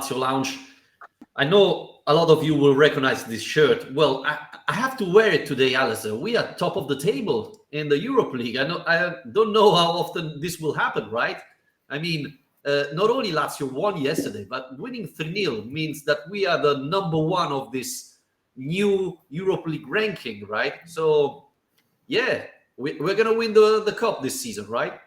Lazio lounge. I know a lot of you will recognize this shirt. Well, I have to wear it today, Alasdair. We are top of the table in the Europa League. I don't know how often this will happen, right? I mean, not only Lazio won yesterday, but winning 3-0 means that we are the number one of this new Europa League ranking, right? So, yeah, we're going to win the cup this season, right?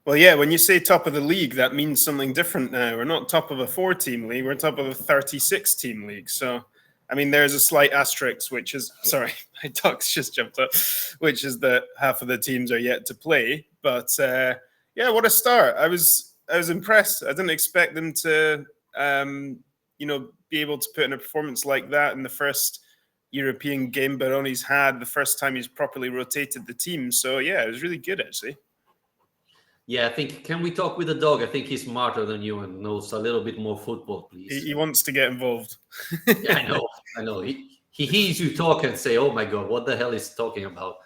Well, yeah, when you say top of the league, that means something different now. We're not top of a 4-team league, we're top of a 36-team league. So, I mean, there's a slight asterisk, which is, sorry, my ducks just jumped up, which is that half of the teams are yet to play. But yeah, what a start. I was impressed. I didn't expect them to, be able to put in a performance like that in the first European game Baroni's had, the first time he's properly rotated the team. So, yeah, it was really good, actually. Yeah, I think, can we talk with the dog? I think he's smarter than you and knows a little bit more football, please. He wants to get involved. Yeah, I know. He hears you talk and say, oh my God, what the hell is he talking about?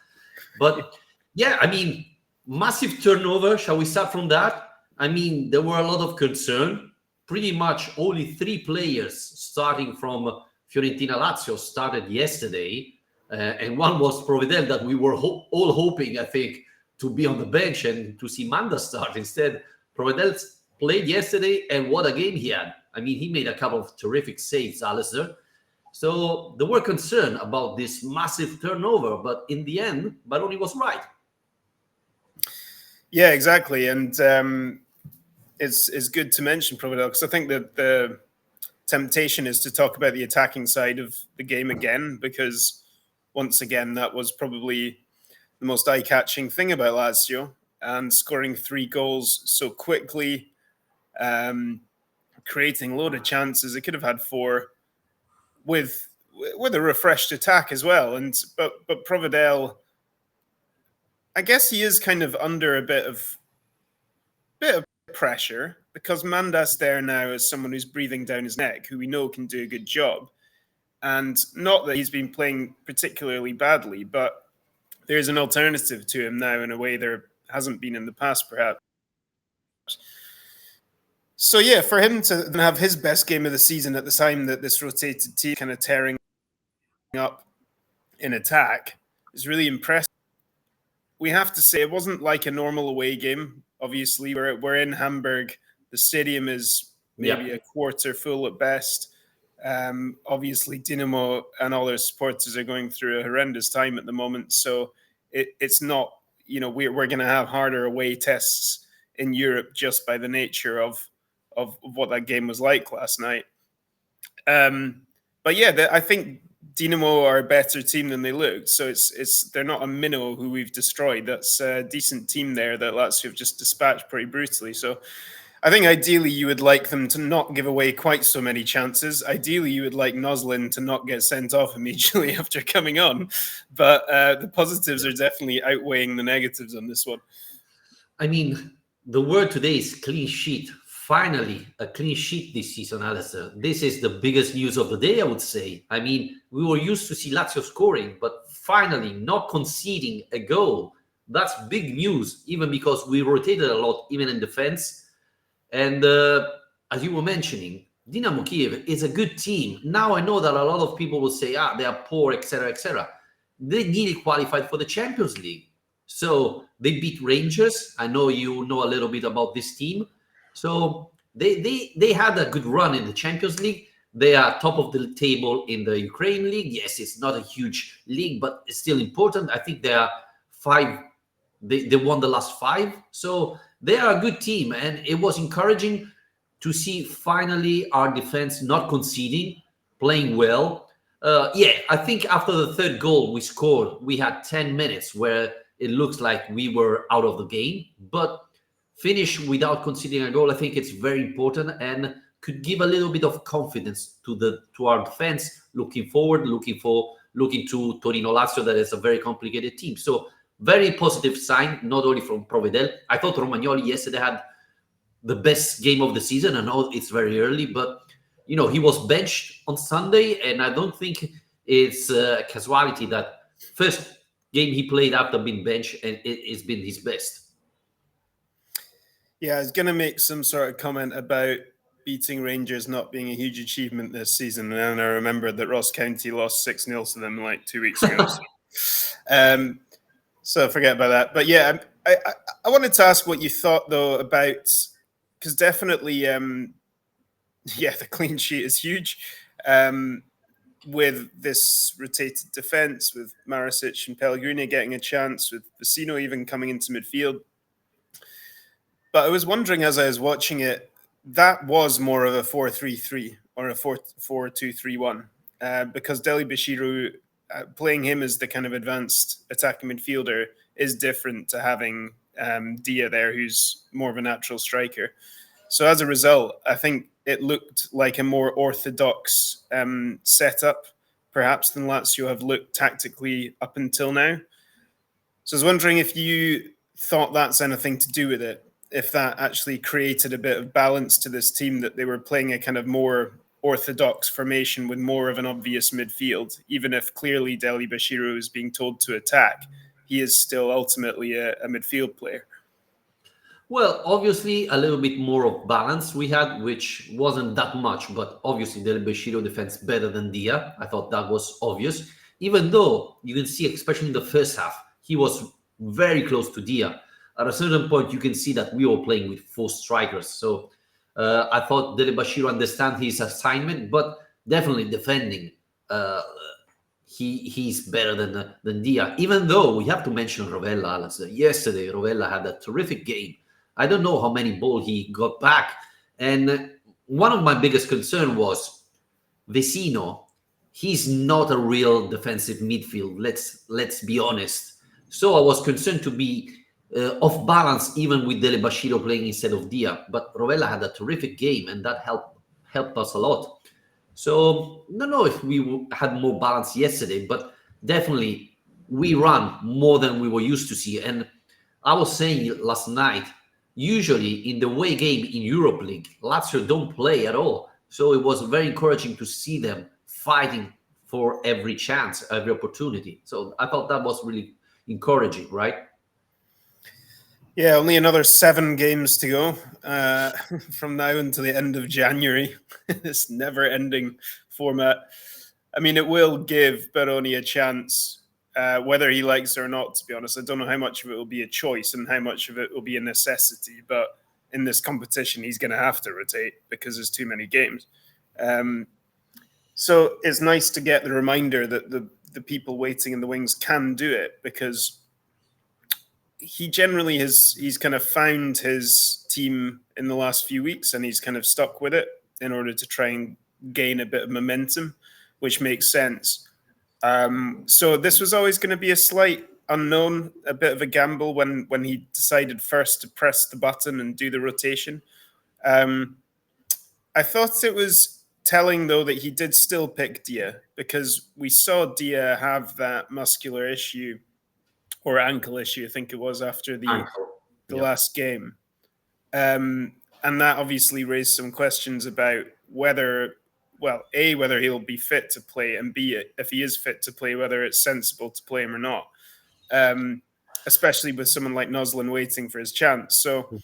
But yeah, I mean, massive turnover. Shall we start from that? I mean, there were a lot of concern. Pretty much only 3 players starting from Fiorentina Lazio started yesterday. And one was Provedel that we were all hoping, I think, to be on the bench and to see Manda start. Instead, Provedel played yesterday, and what a game he had. I mean, he made a couple of terrific saves, Alasdair. So there were concern about this massive turnover, but in the end, Baroni was right. Yeah, exactly. And it's good to mention Provedel, because I think that the temptation is to talk about the attacking side of the game again, because once again, that was probably the most eye-catching thing about Lazio, and scoring 3 goals so quickly, creating a load of chances. It could have had 4 with a refreshed attack as well. But Provedel, I guess he is kind of under a bit of pressure, because Manda's there now as someone who's breathing down his neck, who we know can do a good job. And not that he's been playing particularly badly, but there's an alternative to him now in a way there hasn't been in the past, perhaps. So, yeah, for him to have his best game of the season at the time that this rotated team kind of tearing up in attack is really impressive. We have to say it wasn't like a normal away game. Obviously, we're in Hamburg. The stadium is maybe a quarter full at best. Obviously, Dynamo and all their supporters are going through a horrendous time at the moment. So it's not, we're going to have harder away tests in Europe just by the nature of what that game was like last night. But yeah, I think Dynamo are a better team than they looked. So they're not a minnow who we've destroyed. That's a decent team there that Lazio have just dispatched pretty brutally. So I think ideally you would like them to not give away quite so many chances. Ideally, you would like Noslin to not get sent off immediately after coming on. But the positives are definitely outweighing the negatives on this one. I mean, the word today is clean sheet. Finally, a clean sheet this season, Alasdair. This is the biggest news of the day, I would say. I mean, we were used to see Lazio scoring, but finally not conceding a goal. That's big news, even because we rotated a lot, even in defense. And as you were mentioning, Dynamo Kyiv is a good team. Now I know that a lot of people will say, they are poor, etc., etc. They nearly qualified for the Champions League. So they beat Rangers. I know you know a little bit about this team. So they had a good run in the Champions League. They are top of the table in the Ukraine League. Yes, it's not a huge league, but it's still important. I think they are 5. They won the last 5. So they are a good team. And it was encouraging to see finally our defense not conceding, playing well. I think after the 3rd goal we scored, we had 10 minutes where it looks like we were out of the game. But finish without conceding a goal, I think it's very important and could give a little bit of confidence to our defense looking forward, looking to Torino Lazio, that is a very complicated team. So very positive sign, not only from Provedel. I thought Romagnoli yesterday had the best game of the season. I know it's very early, but he was benched on Sunday, and I don't think it's a casualty that first game he played after being benched, and it's been his best. Yeah, I was going to make some sort of comment about beating Rangers not being a huge achievement this season, and then I remembered that Ross County lost 6-0 to them like 2 weeks ago. So forget about that. But yeah, I wanted to ask what you thought though about, because definitely, the clean sheet is huge. With this rotated defense, with Maricic and Pellegrini getting a chance, with Vecino even coming into midfield. But I was wondering as I was watching it, that was more of a 4-3-3 or a 4-2-3-1, because Dele-Bashiru, playing him as the kind of advanced attacking midfielder is different to having Dia there, who's more of a natural striker. So as a result, I think it looked like a more orthodox setup, perhaps, than Lazio have looked tactically up until now. So I was wondering if you thought that's anything to do with it, if that actually created a bit of balance to this team, that they were playing a kind of more orthodox formation with more of an obvious midfield, even if clearly Dele-Bashiru is being told to attack, he is still ultimately a midfield player. Well, obviously, a little bit more of balance we had, which wasn't that much, but obviously Dele-Bashiru defends better than Dia. I thought that was obvious, even though you can see, especially in the first half, he was very close to Dia. At a certain point, you can see that we were playing with 4 strikers. So I thought Dele-Bashiru understand his assignment, but definitely defending, he's better than Dia. Even though we have to mention Rovella, Alasdair. Yesterday, Rovella had a terrific game. I don't know how many balls he got back. And one of my biggest concern was Vecino. He's not a real defensive midfield. Let's be honest. So I was concerned to be off balance, even with Dele-Bashiru playing instead of Dia. But Rovella had a terrific game, and that helped us a lot. So I don't know if we had more balance yesterday, but definitely we ran more than we were used to see. And I was saying last night, usually in the away game in Europa League, Lazio don't play at all. So it was very encouraging to see them fighting for every chance, every opportunity. So I thought that was really encouraging, right? Yeah, only another 7 games to go from now until the end of January. This never-ending format. I mean, it will give Baroni a chance, whether he likes it or not, to be honest. I don't know how much of it will be a choice and how much of it will be a necessity, but in this competition, he's going to have to rotate because there's too many games. So it's nice to get the reminder that the people waiting in the wings can do it, because he generally he's kind of found his team in the last few weeks, and he's kind of stuck with it in order to try and gain a bit of momentum, which makes sense. So this was always going to be a slight unknown, a bit of a gamble when he decided first to press the button and do the rotation. I thought it was telling, though, that he did still pick Dia, because we saw Dia have that muscular issue or ankle issue, I think it was, after the last game. And that obviously raised some questions about whether he'll be fit to play, and B, if he is fit to play, whether it's sensible to play him or not, especially with someone like Noslin waiting for his chance. So,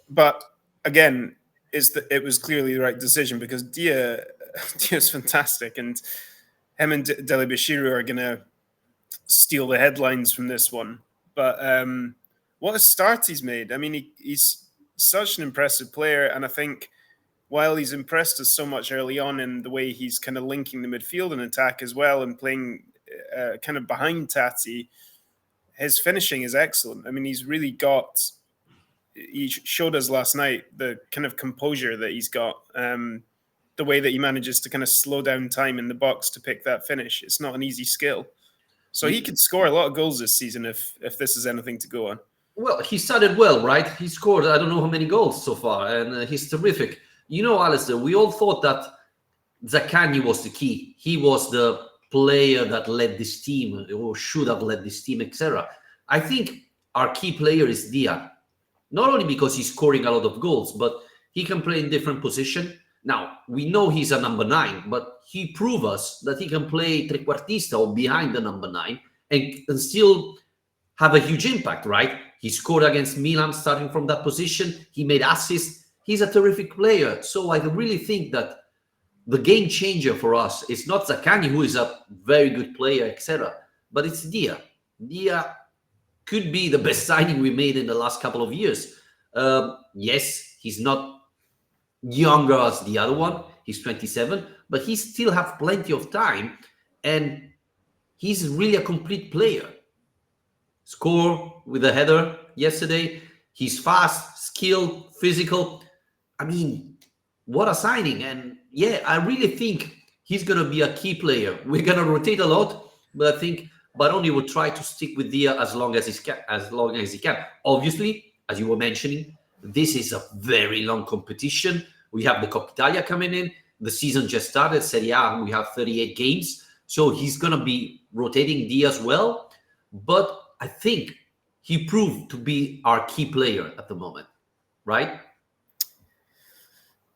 but again, it was clearly the right decision, because Dia's fantastic, and him and Dele-Bashiru are going to steal the headlines from this one. But what a start he's made. I mean, he's such an impressive player, and I think while he's impressed us so much early on in the way he's kind of linking the midfield and attack as well, and playing kind of behind Tati, his finishing is excellent. I mean, he showed us last night the kind of composure that he's got, the way that he manages to kind of slow down time in the box to pick that finish. It's not an easy skill. So he could score a lot of goals this season if this is anything to go on. Well, he started well, right? He scored, I don't know how many goals so far, and he's terrific. You know, Alasdair, we all thought that Zaccagni was the key. He was the player that led this team, or should have led this team, etc. I think our key player is Dia. Not only because he's scoring a lot of goals, but he can play in different positions. Now, we know he's a number 9, but he proved us that he can play trequartista or behind the number 9 and still have a huge impact, right? He scored against Milan starting from that position. He made assists. he's a terrific player. So I really think that the game changer for us is not Zaccagni, who is a very good player, etc., but it's Dia. Dia could be the best signing we made in the last couple of years. Yes, he's not younger as the other one. He's 27, but he still have plenty of time, and he's really a complete player. Score with a header yesterday. He's fast, skilled, physical. I mean, what a signing! And yeah, I really think he's gonna be a key player. We're gonna rotate a lot, but I think Baroni will try to stick with Dia as long as he can. Obviously, as you were mentioning, this is a very long competition. We have the Coppa Italia coming in. The season just started. Serie A, we have 38 games, so he's gonna be rotating Dia as well. But I think he proved to be our key player at the moment, right?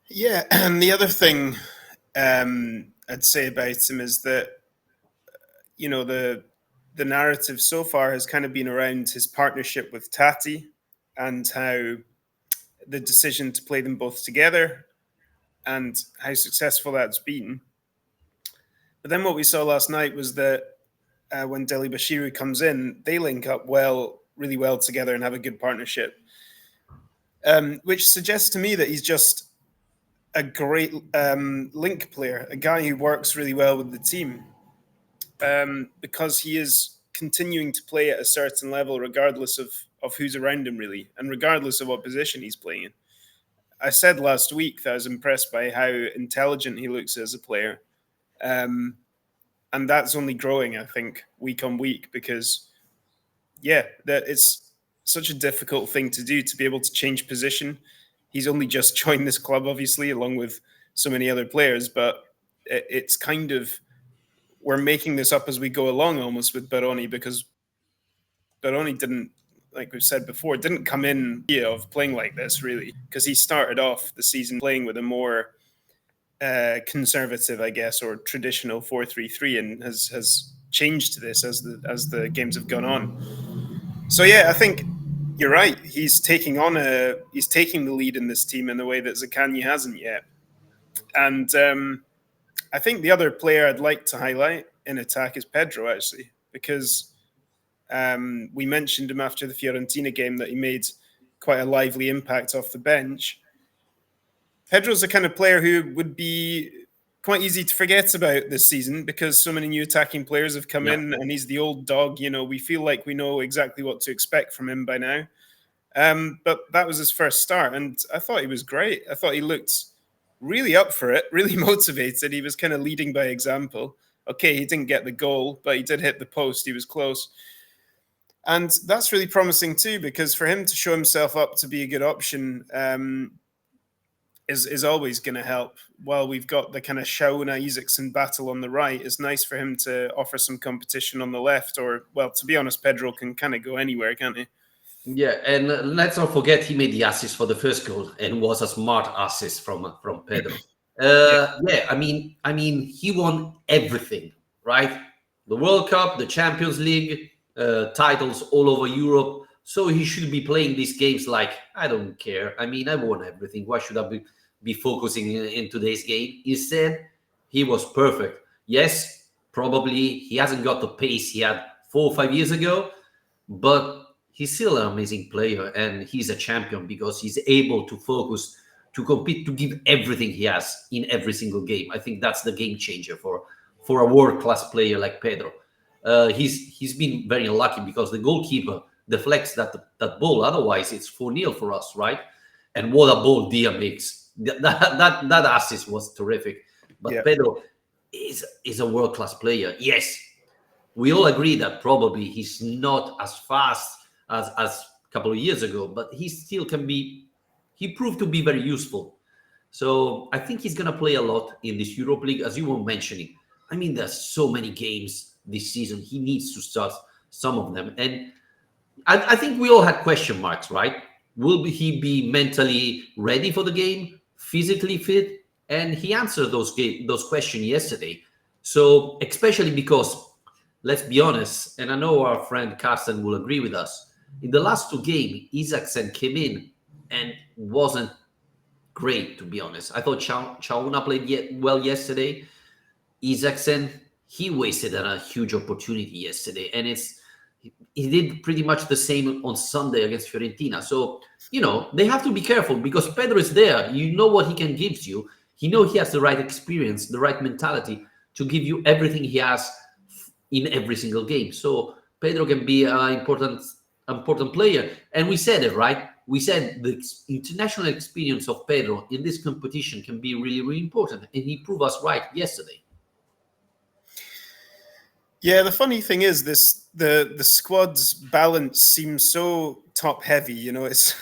Yeah, and the other thing I'd say about him is that the narrative so far has kind of been around his partnership with Tati and how the decision to play them both together and how successful that's been. But then what we saw last night was that when Dele-Bashiru comes in, they link up really well together and have a good partnership, which suggests to me that he's just a great link player, a guy who works really well with the team, because he is continuing to play at a certain level regardless of who's around him, really, and regardless of what position he's playing in. I said last week that I was impressed by how intelligent he looks as a player. And that's only growing, I think, week on week, because, that it's such a difficult thing to do, to be able to change position. He's only just joined this club, obviously, along with so many other players, but it's kind of, we're making this up as we go along almost with Baroni, because Baroni didn't, like we've said before, didn't come in of playing like this, really, because he started off the season playing with a more conservative, I guess, or traditional 4-3-3, and has changed to this as the games have gone on. So I think you're right. He's taking the lead in this team in a way that Zaccagni hasn't yet. And I think the other player I'd like to highlight in attack is Pedro, actually, because we mentioned him after the Fiorentina game that he made quite a lively impact off the bench. Pedro's the kind of player who would be quite easy to forget about this season because so many new attacking players have come in, and he's the old dog. We feel like we know exactly what to expect from him by now. But that was his first start, and I thought he was great. I thought he looked really up for it, really motivated. He was kind of leading by example. Okay, he didn't get the goal, but he did hit the post. He was close. And that's really promising too, because for him to show himself up to be a good option is always going to help. While we've got the kind of Shauna, Isaacson battle on the right, it's nice for him to offer some competition on the left. Or, well, to be honest, Pedro can kind of go anywhere, can't he? Yeah, and let's not forget he made the assist for the first goal and was a smart assist from Pedro. I mean, he won everything, right? The World Cup, the Champions League, titles all over Europe. So he should be playing these games like, I don't care. I mean, I won everything. Why should I be focusing in today's game? Instead, he was perfect. Yes, probably he hasn't got the pace he had 4 or 5 years ago, but he's still an amazing player, and he's a champion because he's able to focus, to compete, to give everything he has in every single game. I think that's the game changer for a world-class player like Pedro. He's been very unlucky because the goalkeeper deflects that ball. Otherwise, it's 4-0 for us, right? And what a ball Dia makes. That assist was terrific. But Pedro is a world-class player. Yes, we all agree that probably he's not as fast as a couple of years ago, but he still can be. He proved to be very useful. So I think he's going to play a lot in this Europa League, as you were mentioning. I mean, there's so many games this season. He needs to start some of them. And I think we all had question marks, right? Will he be mentally ready for the game, physically fit? And he answered those questions yesterday. So especially because, let's be honest, and I know our friend Carsten will agree with us, in the last 2 games, Isaacson came in and wasn't great, to be honest. I thought Chauna played well yesterday. Isaacsen, he wasted a huge opportunity yesterday, and he did pretty much the same on Sunday against Fiorentina. So, they have to be careful because Pedro is there. You know what he can give you. He has the right experience, the right mentality to give you everything he has in every single game. So Pedro can be an important player. And we said it, right? We said the international experience of Pedro in this competition can be really, really important. And he proved us right yesterday. Yeah, the funny thing is the squad's balance seems so top heavy. It's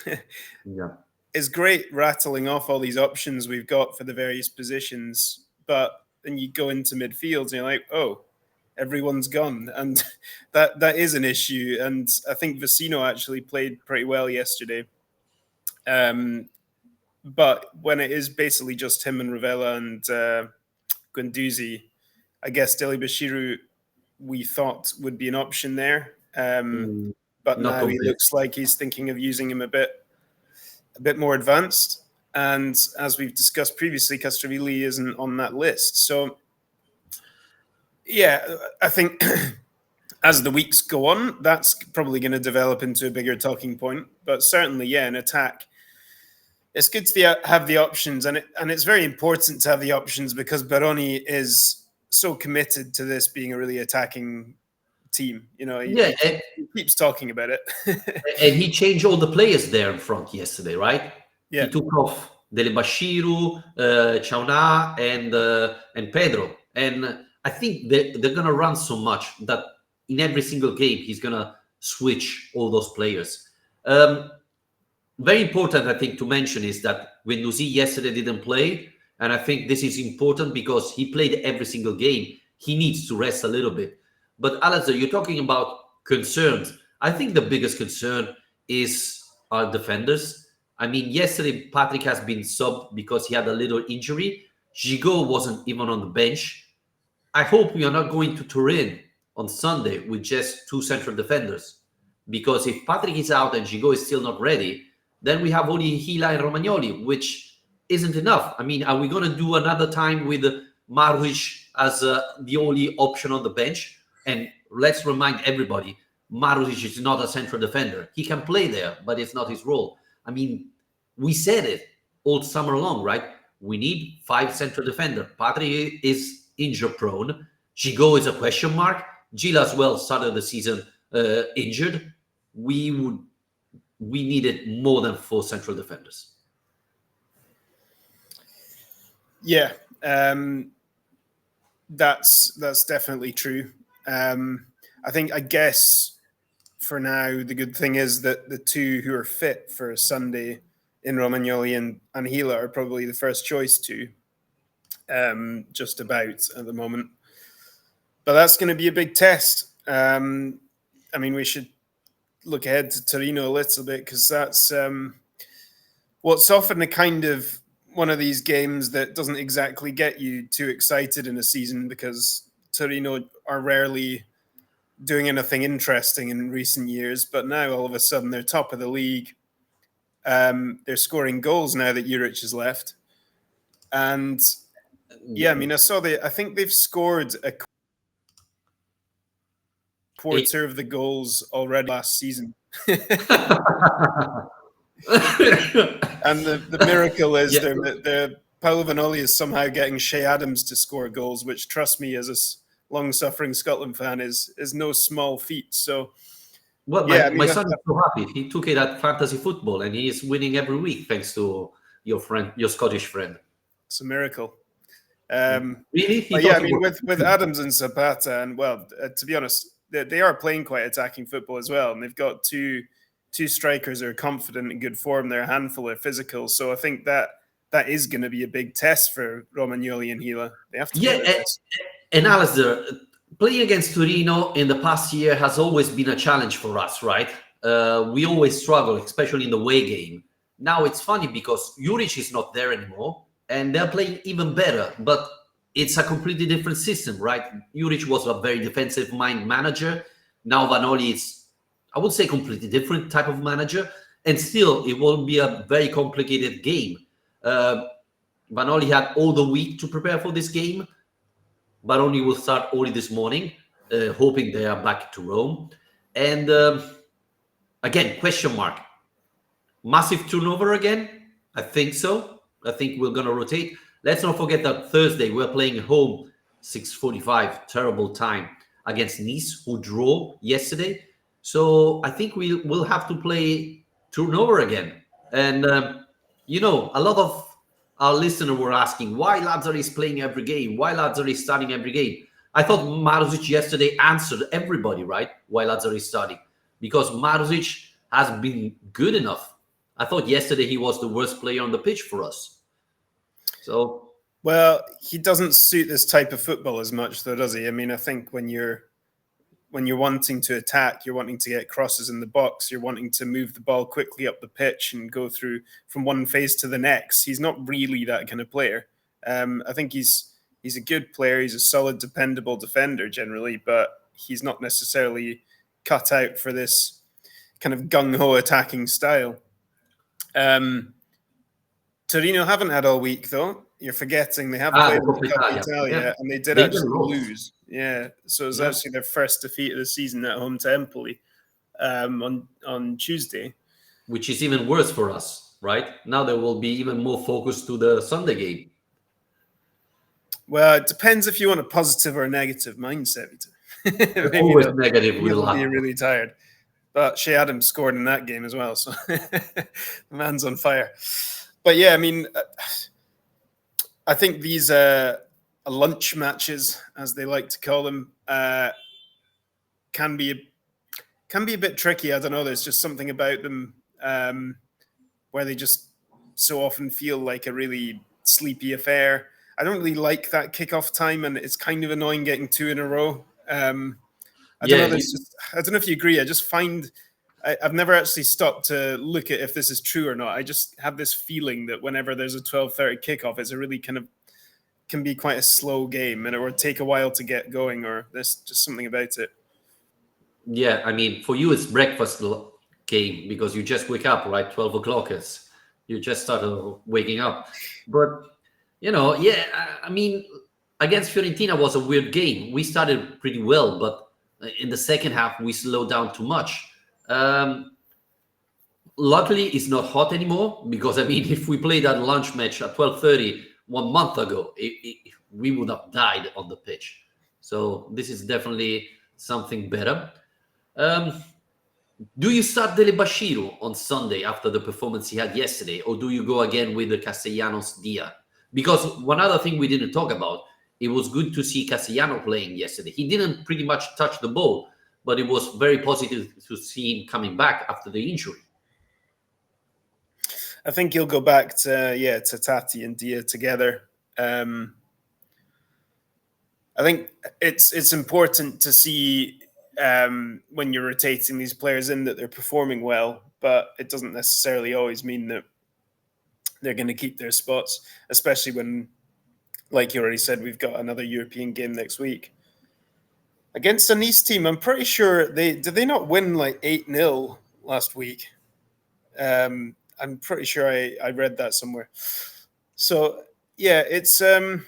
it's great rattling off all these options we've got for the various positions, but then you go into midfield and you're like, oh, everyone's gone, and that is an issue. And I think Vecino actually played pretty well yesterday. But when it is basically just him and Ravella and Guendouzi, I guess Dele-Bashiru we thought would be an option there. But now he looks like he's thinking of using him a bit more advanced. And as we've discussed previously, Castrovilli isn't on that list. So, yeah, I think as the weeks go on, that's probably going to develop into a bigger talking point. But certainly, yeah, in attack, it's good to have the options. And it's very important to have the options because Baroni is so committed to this being a really attacking team. He keeps talking about it. And he changed all the players there in front yesterday, right? Yeah. He took off Dele-Bashiru, Chauna, and Pedro. And I think they're going to run so much that in every single game, he's going to switch all those players. Very important, I think, to mention is that Guendouzi yesterday didn't play. And I think this is important because he played every single game. He needs to rest a little bit. But Alasdair, you're talking about concerns. I think the biggest concern is our defenders. I mean, yesterday, Patrick has been subbed because he had a little injury. Gigot wasn't even on the bench. I hope we are not going to Turin on Sunday with just two central defenders. Because if Patrick is out and Gigot is still not ready, then we have only Hila and Romagnoli, which isn't enough. I mean, are we going to do another time with Marusic as the only option on the bench? And let's remind everybody, Marusic is not a central defender. He can play there, but it's not his role. I mean, we said it all summer long, right? We need 5 central defenders. Patrick is injury prone. Gigot is a question mark. Gil as well started the season injured. We needed more than 4 central defenders. Yeah, that's definitely true. I guess for now the good thing is that the 2 who are fit for Sunday in Romagnoli and Hila are probably the first choice too, just about at the moment. But that's going to be a big test. I mean, we should look ahead to Torino a little bit because that's what's often a kind of one of these games that doesn't exactly get you too excited in a season because Torino are rarely doing anything interesting in recent years. But now all of a sudden they're top of the league. They're scoring goals now that Juric has left. And yeah, I mean, I think they've scored a quarter of the goals already last season. And the miracle is the Paolo Vanoli is somehow getting Shea Adams to score goals, which, trust me, as a long-suffering Scotland fan, is no small feat. So, well, my son is so happy. He took it at fantasy football, and he is winning every week thanks to your friend, your Scottish friend. It's a miracle. Really? Yeah, I mean, with Adams and Zapata, and to be honest, they are playing quite attacking football as well, and they've got two strikers who are confident in good form. They're a handful of physical, so I think that is going to be a big test for Romagnoli and Hila. They have to. And Alasdair, playing against Torino in the past year has always been a challenge for us, right? We always struggle, especially in the away game. Now it's funny because Juric is not there anymore, and they're playing even better. But it's a completely different system, right? Juric was a very defensive mind manager. Now Vanoli is, I would say, completely different type of manager. And still, it won't be a very complicated game. Vanoli had all the week to prepare for this game. Baroni will start only this morning, hoping they are back to Rome. And again, question mark. Massive turnover again? I think so. I think we're going to rotate. Let's not forget that Thursday we're playing at home, 6:45, terrible time, against Nice, who drew yesterday. So I think we will have to play turnover again. And, a lot of our listeners were asking why Lazio is playing every game, why Lazio is starting every game. I thought Maruzic yesterday answered everybody, right, why Lazio is starting. Because Maruzic has been good enough. I thought yesterday he was the worst player on the pitch for us. So, well, he doesn't suit this type of football as much, though, does he? I mean, I think when you're wanting to attack, you're wanting to get crosses in the box, you're wanting to move the ball quickly up the pitch and go through from one phase to the next. He's not really that kind of player. I think he's a good player. He's a solid, dependable defender generally, but he's not necessarily cut out for this kind of gung-ho attacking style. Torino haven't had all week, though. You're forgetting they have played in the Coppa Italia, and they did actually lose. Yeah, so it was actually their first defeat of the season at home to Empoli on Tuesday. Which is even worse for us, right? Now there will be even more focus to the Sunday game. Well, it depends if you want a positive or a negative mindset. Always negative. You'll be really tired. But Shea Adams scored in that game as well, so the man's on fire. But yeah, I mean, I think these lunch matches, as they like to call them, can be a bit tricky. I don't know. There's just something about them where they just so often feel like a really sleepy affair. I don't really like that kickoff time, and it's kind of annoying getting two in a row. I don't know if you agree. I just find I've never actually stopped to look at if this is true or not. I just have this feeling that whenever there's a 12:30 kickoff, it's a really can be quite a slow game, and it would take a while to get going, or there's just something about it. Yeah, I mean, for you it's breakfast game because you just wake up, right? 12 o'clock is you just started waking up. But I mean, against Fiorentina was a weird game. We started pretty well, but in the second half we slowed down too much. Luckily it's not hot anymore, because I mean, if we played that lunch match at 12:30 1 month ago, we would have died on the pitch. So this is definitely something better. Do you start Dele-Bashiru on Sunday after the performance he had yesterday, or do you go again with the Castellanos Dia? Because one other thing we didn't talk about, it was good to see Castellano playing yesterday. He didn't pretty much touch the ball, but it was very positive to see him coming back after the injury. I think he'll go back to Tati and Dia together. I think it's important to see when you're rotating these players in that they're performing well, but it doesn't necessarily always mean that they're going to keep their spots, especially when, like you already said, we've got another European game next week against a Nice team. I'm pretty sure did they not win like 8-0 last week? I'm pretty sure I read that somewhere. So yeah, it's a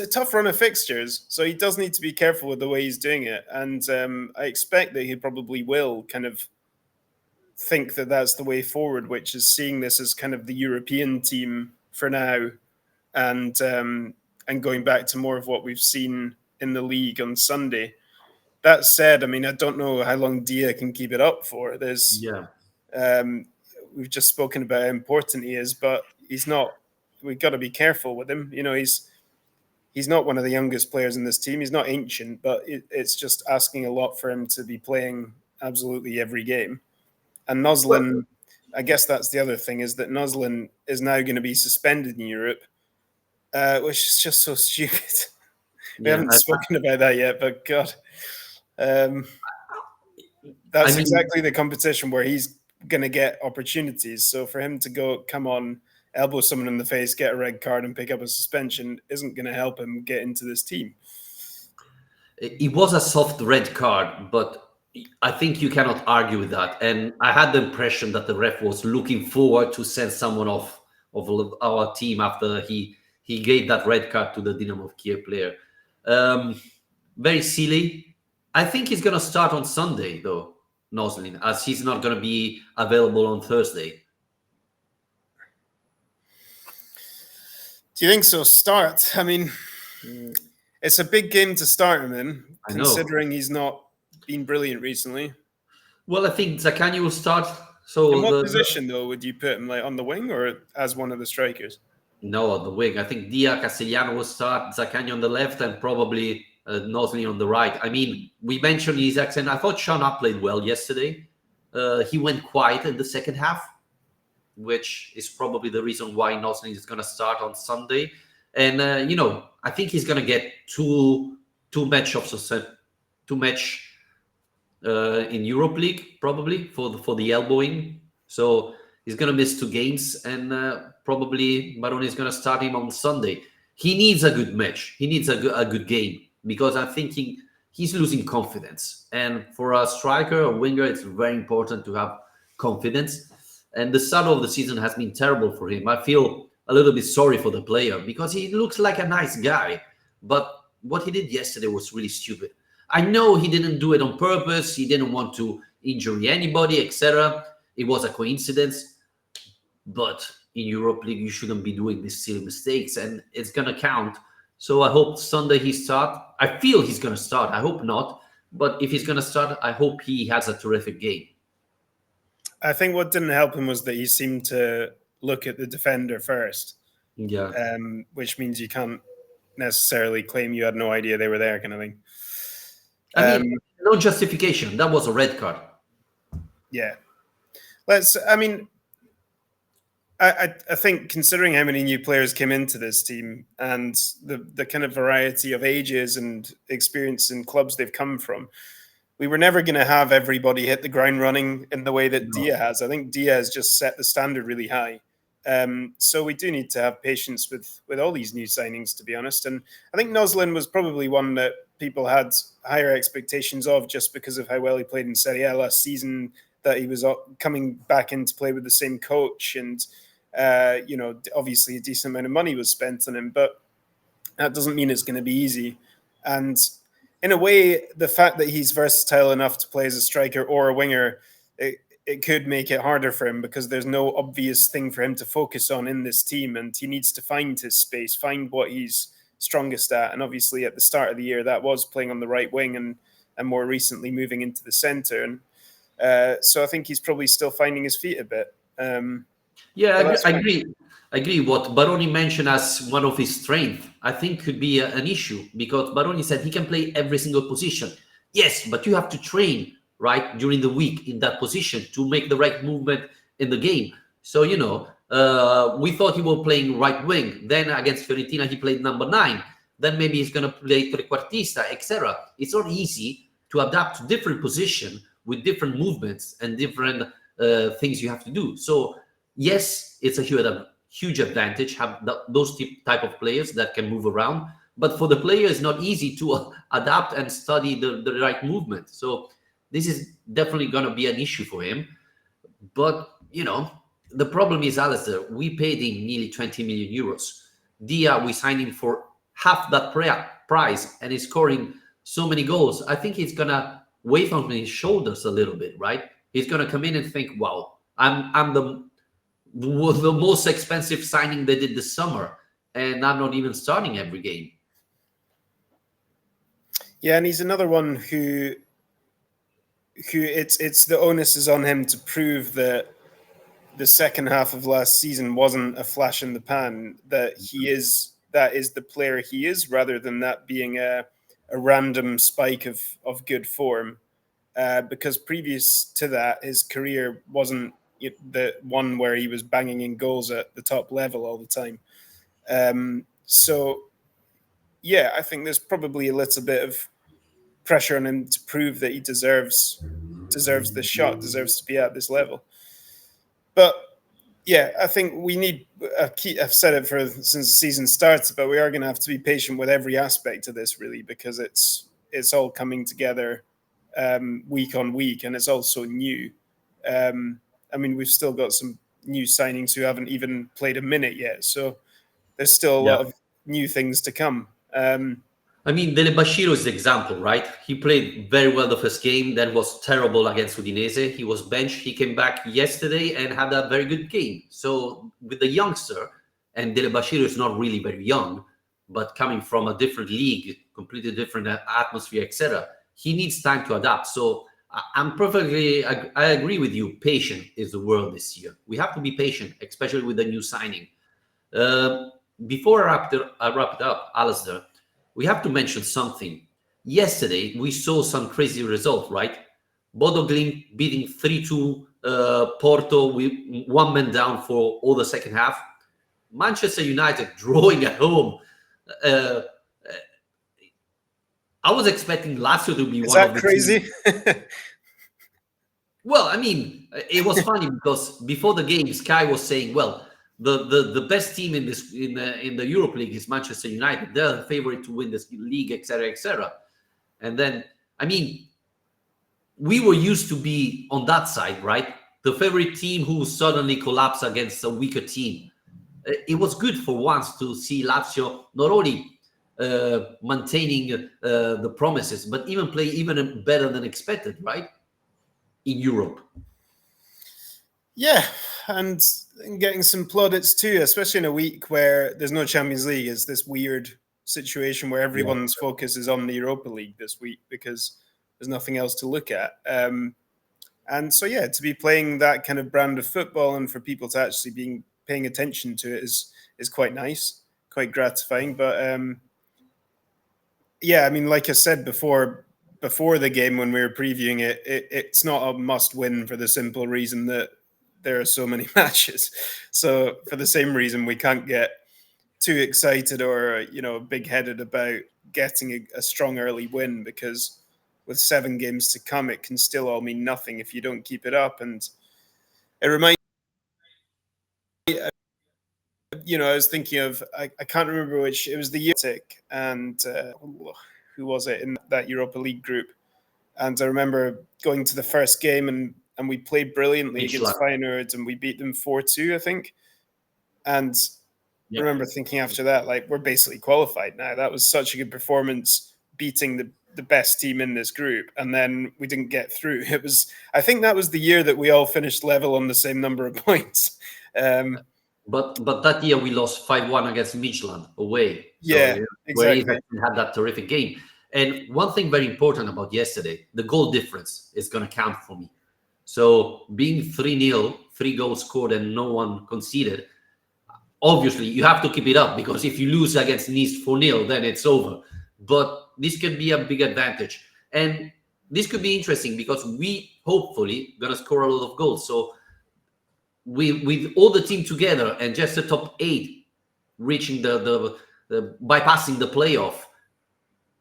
tough run of fixtures. So he does need to be careful with the way he's doing it. And I expect that he probably will kind of think that that's the way forward, which is seeing this as kind of the European team for now, and going back to more of what we've seen in the league on Sunday. That said, I mean, I don't know how long Dia can keep it up for. We've just spoken about how important he is, but he's not. We've got to be careful with him. He's not one of the youngest players in this team. He's not ancient, but it's just asking a lot for him to be playing absolutely every game. And Noslin, I guess that's the other thing, is that Noslin is now going to be suspended in Europe, which is just so stupid. We haven't spoken about that yet, but God. That's exactly the competition where he's going to get opportunities. So for him to come on, elbow someone in the face, get a red card, and pick up a suspension isn't going to help him get into this team. It was a soft red card, but I think you cannot argue with that. And I had the impression that the ref was looking forward to send someone off of our team after he gave that red card to the Dynamo Kyiv player. Um, Very silly. I think he's going to start on Sunday, though, Noslin, as he's not going to be available on Thursday. Do you think so? Start? I mean, it's a big game to start him in, I know. considering he's not been brilliant recently. Well, I think Zaccagni will start. So In what position, though, would you put him, like on the wing or as one of the strikers? No, on the wing. I think Dia Castellano will start, Zaccagni on the left, and probably Nosley on the right. I mean, we mentioned Isaacs, and I thought Shauna played well yesterday. He went quiet in the second half, which is probably the reason why Nosley is going to start on Sunday. And I think he's going to get two match in Europe League probably for the elbowing. So he's going to miss 2 games, and probably Baroni is going to start him on Sunday. He needs a good match. He needs a good game, because I'm thinking he's losing confidence. And for a striker or winger, it's very important to have confidence. And the start of the season has been terrible for him. I feel a little bit sorry for the player, because he looks like a nice guy. But what he did yesterday was really stupid. I know he didn't do it on purpose. He didn't want to injure anybody, etc. It was a coincidence. But in Europe League, you shouldn't be doing these silly mistakes, and it's going to count. So I hope Sunday he start. I feel he's going to start. I hope not. But if he's going to start, I hope he has a terrific game. I think what didn't help him was that he seemed to look at the defender first. Yeah. Which means you can't necessarily claim you had no idea they were there, kind of thing. I mean, no justification. That was a red card. Yeah. I think considering how many new players came into this team and the kind of variety of ages and experience in clubs they've come from, we were never going to have everybody hit the ground running in the way that Dia has. I think Dia has just set the standard really high. So we do need to have patience with all these new signings, to be honest. And I think Noslin was probably one that people had higher expectations of, just because of how well he played in Serie A last season, that he was coming back in to play with the same coach. And, obviously a decent amount of money was spent on him, but that doesn't mean it's going to be easy. And in a way, the fact that he's versatile enough to play as a striker or a winger, it could make it harder for him, because there's no obvious thing for him to focus on in this team, and he needs to find his space, find what he's strongest at. And obviously at the start of the year, that was playing on the right wing, and more recently moving into the centre. And so I think he's probably still finding his feet a bit. I agree. What Baroni mentioned as one of his strengths, I think could be an issue, because Baroni said he can play every single position. Yes, but you have to train, right, during the week in that position to make the right movement in the game. So, we thought he was playing right wing. Then against Fiorentina, he played number 9. Then maybe he's going to play trequartista, etc. It's not easy to adapt to different position with different movements and different things you have to do. So, yes, it's a huge advantage have those type of players that can move around. But for the player, it's not easy to adapt and study the right movement. So this is definitely going to be an issue for him. But, the problem is Alasdair. We paid him nearly 20 million euros. Dia, we signed him for half that price, and he's scoring so many goals. I think he's going to weigh on his shoulders a little bit, right? He's going to come in and think, wow, I'm the most expensive signing they did this summer, and I'm not even starting every game. Yeah, and he's another one who it's the onus is on him to prove that the second half of last season wasn't a flash in the pan, that that is the player he is, rather than that being a random spike of good form. Because previous to that, his career wasn't the one where he was banging in goals at the top level all the time. So, yeah, I think there's probably a little bit of pressure on him to prove that he deserves the shot, deserves to be at this level. But yeah, I think we need. I've said it since the season starts, but we are going to have to be patient with every aspect of this, really, because it's all coming together week on week, and it's also new. I mean, we've still got some new signings who haven't even played a minute yet, so there's still a lot of new things to come. I mean, Dele-Bashiru is the example, right? He played very well the first game, then was terrible against Udinese. He was benched. He came back yesterday and had a very good game. So with the youngster, and Dele-Bashiru is not really very young, but coming from a different league, completely different atmosphere, etc., he needs time to adapt. So I agree with you. Patient is the word this year. We have to be patient, especially with the new signing. Before I wrap it up, Alasdair, we have to mention something. Yesterday, we saw some crazy result, right? Bodo Glimt beating 3-2 Porto with one man down for all the second half. Manchester United drawing at home. I was expecting Lazio to be Is one that of the crazy? Well, I mean, it was funny because before the game, Sky was saying, well, the best team in the Europa League is Manchester United. They're the favorite to win this league, etc., etc. And then, I mean, we were used to be on that side, right? The favorite team who suddenly collapsed against a weaker team. It was good for once to see Lazio not only maintaining the promises, but even play even better than expected, right? In Europe. Yeah, and getting some plaudits too, especially in a week where there's no Champions League. It's this weird situation where everyone's focus is on the Europa League this week because there's nothing else to look at. And so, yeah, to be playing that kind of brand of football and for people to actually be paying attention to it is quite nice, quite gratifying. But yeah, I mean, like I said before the game when we were previewing it, it's not a must win for the simple reason that there are so many matches. So for the same reason, we can't get too excited or, big headed about getting a strong early win, because with 7 games to come, it can still all mean nothing if you don't keep it up. And it reminds me, I was thinking of, I can't remember which, it was the year, and who was it in that Europa League group? And I remember going to the first game and we played brilliantly against Feyenoord and we beat them 4-2, I think. And I remember thinking after that, like, we're basically qualified now. That was such a good performance, beating the best team in this group. And then we didn't get through. I think that was the year that we all finished level on the same number of points. But that year we lost 5-1 against Midtjylland away. So, yeah, exactly. Where he had that terrific game. And one thing very important about yesterday, the goal difference is going to count for me. So being 3-0, 3 goals scored and no one conceded, obviously you have to keep it up, because if you lose against Nice 4-0, then it's over. But this could be a big advantage. And this could be interesting because we hopefully going to score a lot of goals. So with all the team together and just the top 8 reaching the bypassing the playoff,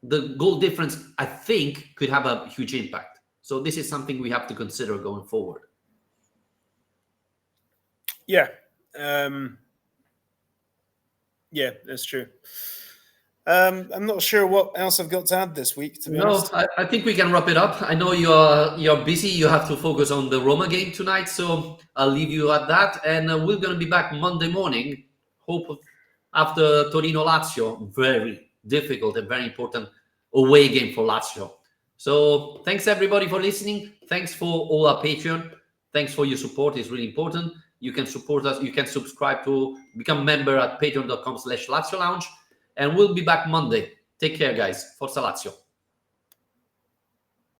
the goal difference, I think, could have a huge impact. So this is something we have to consider going forward. Yeah. Yeah, that's true. I'm not sure what else I've got to add this week, to be honest. I think we can wrap it up. I know you're busy. You have to focus on the Roma game tonight, so I'll leave you at that. And we're going to be back Monday morning, hope after Torino Lazio. Very difficult and very important away game for Lazio. So thanks everybody for listening. Thanks for all our Patreon. Thanks for your support. It's really important. You can support us. You can subscribe to become a member at patreon.com/Lazio Lounge. And we'll be back Monday. Take care, guys. Forza Lazio.